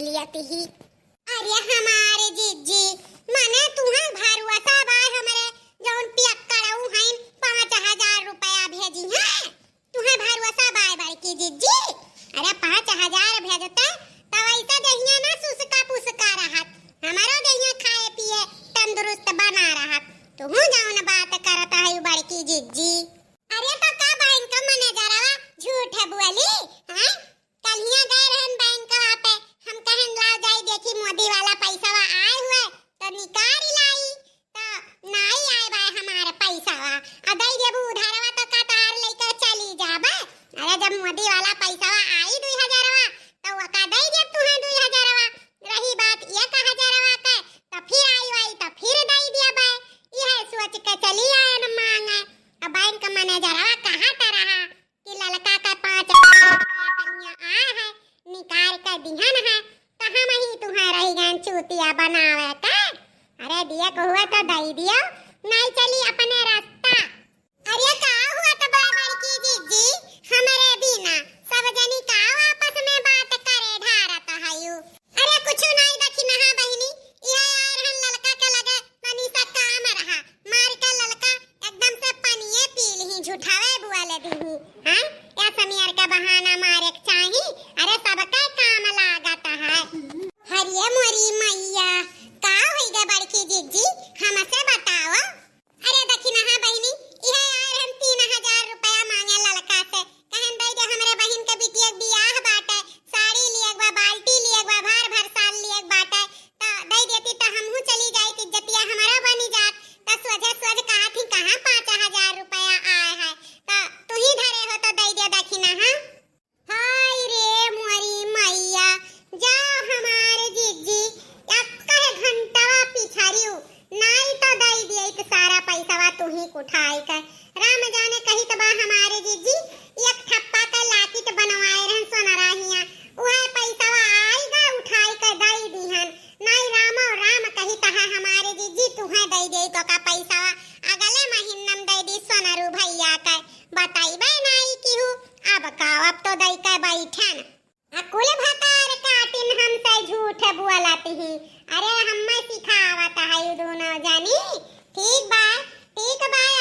लिया ही। अरे हमारे जीजी माने तुम्हार भारुआ सब आए हमरे जौन पियक्कड़ऊ हईन 5000 रुपया भेजी है। तुम्हार भारुआ सब आए बड़की जीजी। अरे 5000 भेजते तब ऐसा दहिया ना सुसका पुसका रहत, हमारो दहिया खाए पिए तंदुरुस्त बना रहत। तुम जौन बात करत है बड़की जीजी। अरे तो का बैंक मैनेजरवा झूठ बोली हैं? कलिया गए रहन बैंक पे, हम कहन लाओ जाई देखी मोदी वाला पैसावा आए हुए तो निकाल लाई, तो नहीं आए भाई हमारे पैसावा अदई देबू उधारवा तो कतार लेकर चली जाबे। अरे जब मोदी वाला पैसावा आई 2000वा तो वका दई देब तुम्हें 2000वा। रही बात 1000वा के तो फिर आई तो फिर दई दिया। यह सोच के चली आए न मांगे। अब बैंक मैनेजरवा कहा रहा कि लड़का का 5000 कन्या आए है निकाल कर दिहन है तो हम ही तुम्हारा ही गान चूतिया बनावे का। अरे दिया को हुआ तो दई दियो, नहीं चली अपने रास्ता। अरे का हुआ तो बड़ी की जीजी हमारे बिना सब जनी का आपस में बात करे ढारत हयू। अरे कुछ नहीं देखी नहा बहिनी, यह यार हम लड़का के लगे पानी सा काम रहा, मार के लड़का एकदम से पानीए पी ली झूठावे बुआ ले दी हैं। या समियार का बहाना मारे चाही। अरे सबका काम लागत है। हरिये मोरी मैया का होई गे बड़की जीजी हमसे बताओ। अरे देखी नहा बहिनी यह यार हम 3000 रुपया मांगे लड़का से, कहन दई दे हमरे बहन के बिटिया बियाह बाटे, साड़ी लिएक बा, बाल्टी लिएक बा, भर भर साल लिएक बाटे, तो दई देती तो हमहू चली जाई इज्जतिया हमारा बनी जात। तो सोझे कहा थी कहां 5000 रुपया आए है तो तू ही धरे हो तो दई दे देखी नहा। हाय रे मोरी मैया जा हमारे जीजी अब कहे घंटावा पिछाड़ियो नहीं तो दई दिए तो सारा पैसावा तू ही उठाई कर। राम जाने कही तो बा हमारे जीजी एक ठप्पा का लाकिट बनवाए रहन सोनराहिया, वह पैसावा आएगा उठाई कर दई दिहन। नहीं राम कही तो है हमारे जीजी तुम्हें दई दे तो का पैसावा अगले महीना में दई दी सोनरू भैया का। बताइबे नहीं की हूँ अब का अब तो दई के बैठन कुल भतार काटिन हमसे झूठ बोलत ही। अरे हम्मे सिखावत है यू दोनों जानी। ठीक बा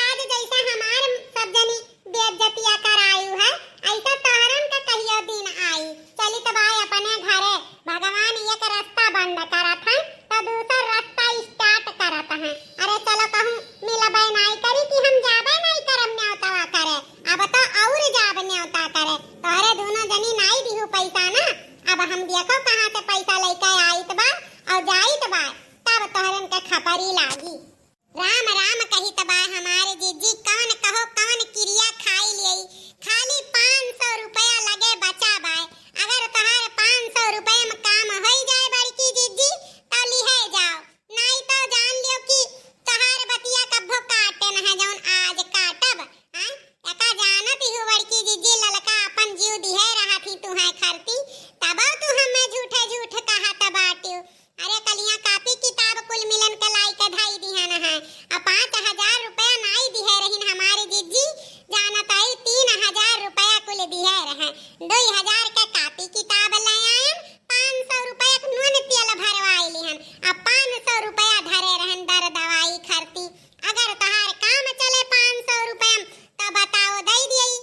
आज जैसा हमार सब जनी बेइज्जतिया करायु है ऐसा तोहरन का कहियो दिन आई। चली तो भाई अपने घरे भगवान एक रास्ता बंद करत है तो दूसरा रास्ता स्टार्ट करत है। अरे चलो कहूं मिलबे नहीं करी कि हम जाबे नहीं करम न्योता करे, अब तो और जाब न्योता करे। तोहरे दोनों जनी नहीं दिहु पैसा ना, अब हम देखो कहां से पैसा लेके आईत बा और जाईत बा तब तोहरन के खपरी लागी। राम कही तबा हमारे जीजी कौन कहो कौन क्रिया खाई लियई, खाली 500 रुपया लगे बचा बाय। अगर तोहार 500 रुपया में काम हो जाए बड़की जीजी तो लिहे जाओ, नहीं तो जान लियो कि तोहार बतिया कभो काटे न है जौन आज काटब। हां एका जानत ही बड़की जीजी ललका अपन जीव दिहे रहा थी तुहे खरती तब तू हमें झूठे कहत बाटियो। अरे कलिया कापी किताब कुल मिलन के लाई के धाई दिहन है। अब 5000 रुपया नहीं दिहे रहिन हमारे जीजी, जानत आई 3000 रुपया कुल दिहे रहे। 2000 के कापी किताब ले आयन, 500 रुपया के नून तेल भरवाई लिहन, अब 500 रुपया धरे रहन दर दवाई खरती। अगर तोहार काम चले 500 रुपया तो बताओ दई दियई।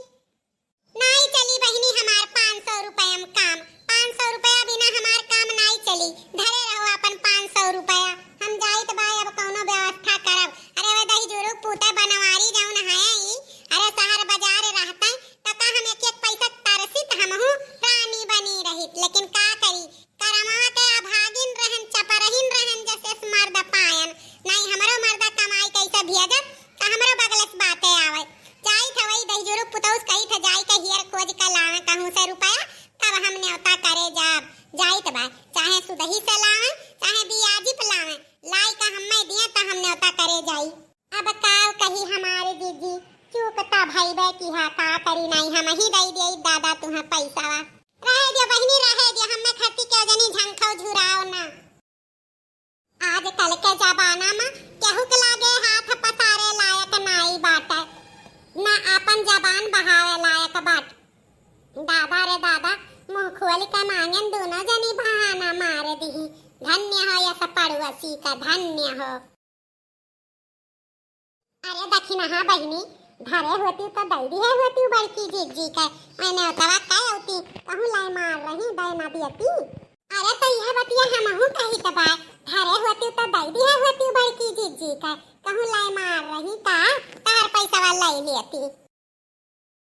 नहीं चली बहिनी हमार 500 रुपया में काम, 500 रुपया बिना हमार काम नहीं चली। धरे रहो अपन 500 रुपया, हम जाइत बा अब कोनो व्यवस्था करब। अरे वे दही जुरुक पुते बनवारी जौन है ई, अरे शहर बाजार रहते तो का हम एक पैसा तरसित हमहू रानी बनी रहित, लेकिन का करी करमवा के अभागिन रहन चपरहिन रहन जैसे मर्द पायन। नहीं हमरो मर्द कमाई कैसे भेजत तो हमरो बगलस बातें आवे। जाई थ वही दही जुरुक पुतौस कही थ जाई के हियर खोज के लावे कहूं से रुपया तब हम न्योता करे जाइत बा, चाहे सुदही से लावे चाहे बियाजी पे लावे, लाई का हम्मे दिए तो हम न्योता करे जाई। अब काव कही हमारे जीजी चूकता भईबे की हा का करी नहीं हम ही दई देई दादा तुहे पैसावा। रहे दियो बहिनी रहे दियो, हम्मे खती के जनी झंखौ झुराओ ना। आजकल के जमाना में केहू के लागे हाथ पसारे लायक नहीं बाटे, ना अपन जबान बहावे लायक बाट। दादा रे दादा मुंह खोल के पैसा मांगन दोनों जनी बहाना मार दी। धन्य हो या पड़ोसी का धन्य हो। अरे दक्षिणा हाँ बहिनी धरे होती तो दैदी है होती बड़की जीजी का मैंने उतवा काय होती कहूँ लाई मार रही दैना दियती। अरे तो यह बतिया हम हूँ कही तो बात धरे होती तो दैदी है होती बड़की जीजी का कहूँ लाई मार रही का तार पैसा वाला ले लेती।